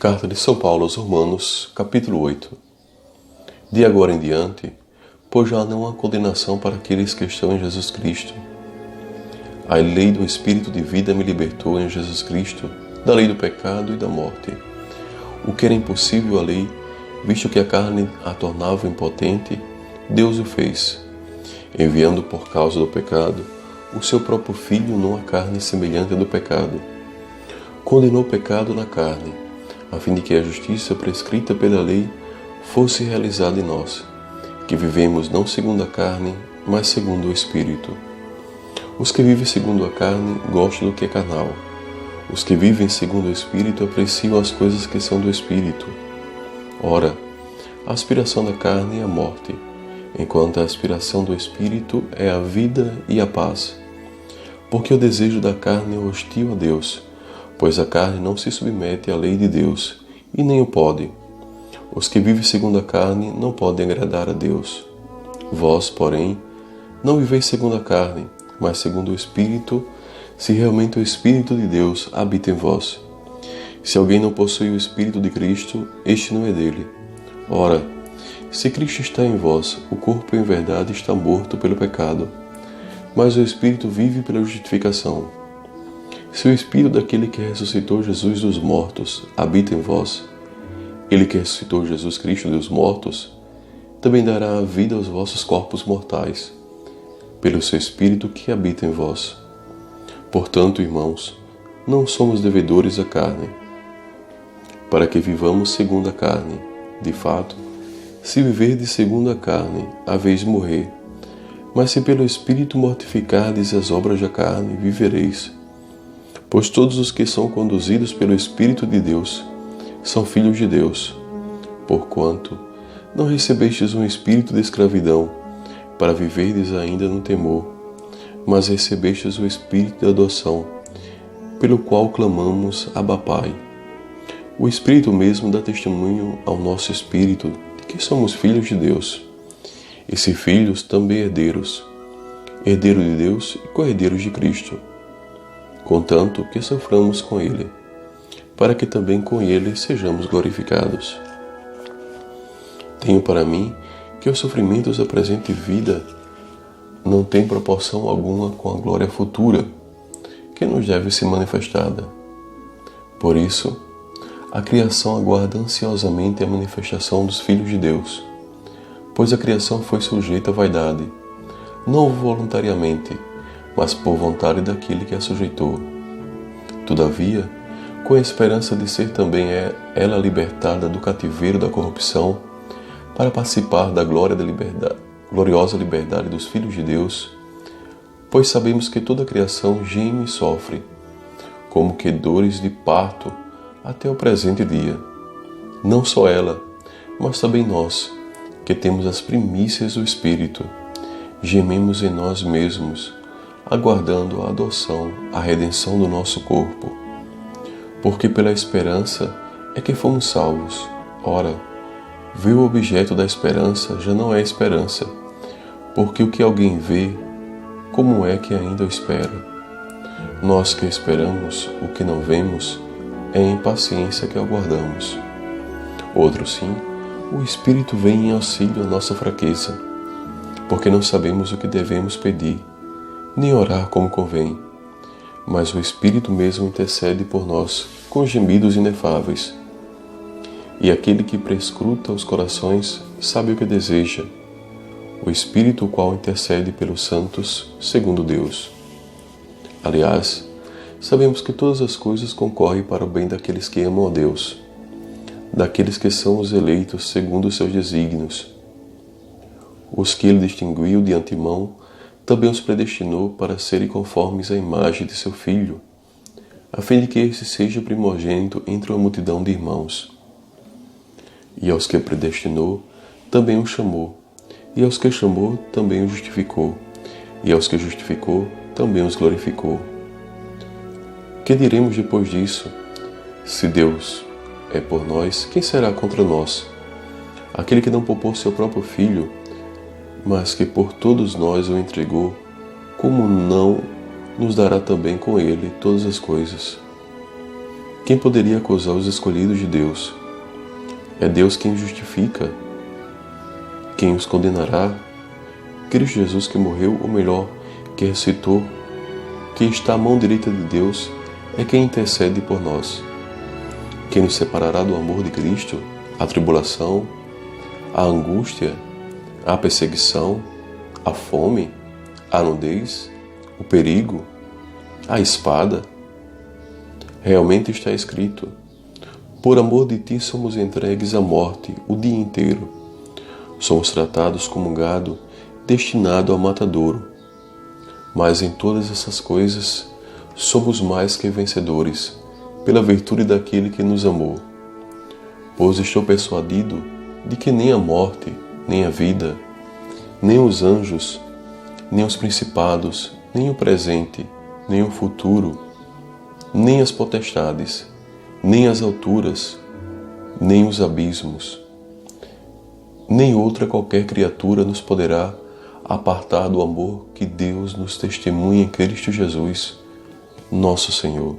Carta de São Paulo aos Romanos, capítulo 8. De agora em diante, pois já não há condenação para aqueles que estão em Jesus Cristo. A lei do Espírito de vida me libertou em Jesus Cristo, da lei do pecado e da morte. O que era impossível à lei, visto que a carne a tornava impotente, Deus o fez, enviando por causa do pecado o seu próprio Filho numa carne semelhante à do pecado. Condenou o pecado na carne, a fim de que a justiça prescrita pela lei fosse realizada em nós, que vivemos não segundo a carne, mas segundo o Espírito. Os que vivem segundo a carne gostam do que é carnal. Os que vivem segundo o Espírito apreciam as coisas que são do Espírito. Ora, a aspiração da carne é a morte, enquanto a aspiração do Espírito é a vida e a paz. Porque o desejo da carne é hostil a Deus, pois a carne não se submete à lei de Deus, e nem o pode. Os que vivem segundo a carne não podem agradar a Deus. Vós, porém, não viveis segundo a carne, mas segundo o Espírito, se realmente o Espírito de Deus habita em vós. Se alguém não possui o Espírito de Cristo, este não é dele. Ora, se Cristo está em vós, o corpo em verdade está morto pelo pecado, mas o Espírito vive pela justificação. Se o Espírito daquele que ressuscitou Jesus dos mortos habita em vós, ele que ressuscitou Jesus Cristo dos mortos, também dará a vida aos vossos corpos mortais, pelo seu Espírito que habita em vós. Portanto, irmãos, não somos devedores à carne, para que vivamos segundo a carne. De fato, se viverdes segundo a carne, haveis de morrer. Mas se pelo Espírito mortificardes as obras da carne, vivereis. Pois todos os que são conduzidos pelo Espírito de Deus são filhos de Deus. Porquanto não recebestes um espírito de escravidão, para viverdes ainda no temor, mas recebestes o Espírito de adoção, pelo qual clamamos Abba Pai. O Espírito mesmo dá testemunho ao nosso espírito de que somos filhos de Deus. E se filhos, também herdeiros, herdeiros de Deus e co-herdeiros de Cristo, contanto que soframos com Ele, para que também com Ele sejamos glorificados. Tenho para mim que os sofrimentos da presente vida não têm proporção alguma com a glória futura, que nos deve ser manifestada. Por isso, a criação aguarda ansiosamente a manifestação dos filhos de Deus, pois a criação foi sujeita à vaidade, não voluntariamente, mas por vontade daquele que a sujeitou. Todavia, com a esperança de ser também ela libertada do cativeiro da corrupção, para participar da gloriosa liberdade dos filhos de Deus, pois sabemos que toda a criação geme e sofre, como que dores de parto até o presente dia. Não só ela, mas também nós, que temos as primícias do Espírito, gememos em nós mesmos, aguardando a adoção, a redenção do nosso corpo. Porque pela esperança é que fomos salvos. Ora, ver o objeto da esperança já não é esperança, porque o que alguém vê, como é que ainda o espera? Nós que esperamos o que não vemos, é em paciência que aguardamos. Outro sim, o Espírito vem em auxílio à nossa fraqueza, porque não sabemos o que devemos pedir, nem orar como convém, mas o Espírito mesmo intercede por nós com gemidos inefáveis. E aquele que prescruta os corações sabe o que deseja, o Espírito o qual intercede pelos santos segundo Deus. Aliás, sabemos que todas as coisas concorrem para o bem daqueles que amam a Deus, daqueles que são os eleitos segundo os seus desígnios. Os que ele distinguiu de antemão, também os predestinou para serem conformes à imagem de seu Filho, a fim de que esse seja o primogênito entre uma multidão de irmãos. E aos que predestinou, também os chamou, e aos que chamou, também os justificou, e aos que justificou, também os glorificou. Que diremos depois disso? Se Deus é por nós, quem será contra nós? Aquele que não poupou seu próprio Filho, mas que por todos nós o entregou, como não nos dará também com ele todas as coisas? Quem poderia acusar os escolhidos de Deus? É Deus quem os justifica. Quem os condenará? Cristo Jesus que morreu, ou melhor, que ressuscitou, que está à mão direita de Deus, é quem intercede por nós. Quem nos separará do amor de Cristo? A tribulação, a angústia, a perseguição, a fome, a nudez, o perigo, a espada? Realmente está escrito: por amor de ti somos entregues à morte o dia inteiro. Somos tratados como gado destinado ao matadouro. Mas em todas essas coisas somos mais que vencedores, pela virtude daquele que nos amou. Pois estou persuadido de que nem a morte, nem a vida, nem os anjos, nem os principados, nem o presente, nem o futuro, nem as potestades, nem as alturas, nem os abismos, nem outra qualquer criatura nos poderá apartar do amor que Deus nos testemunha em Cristo Jesus, nosso Senhor.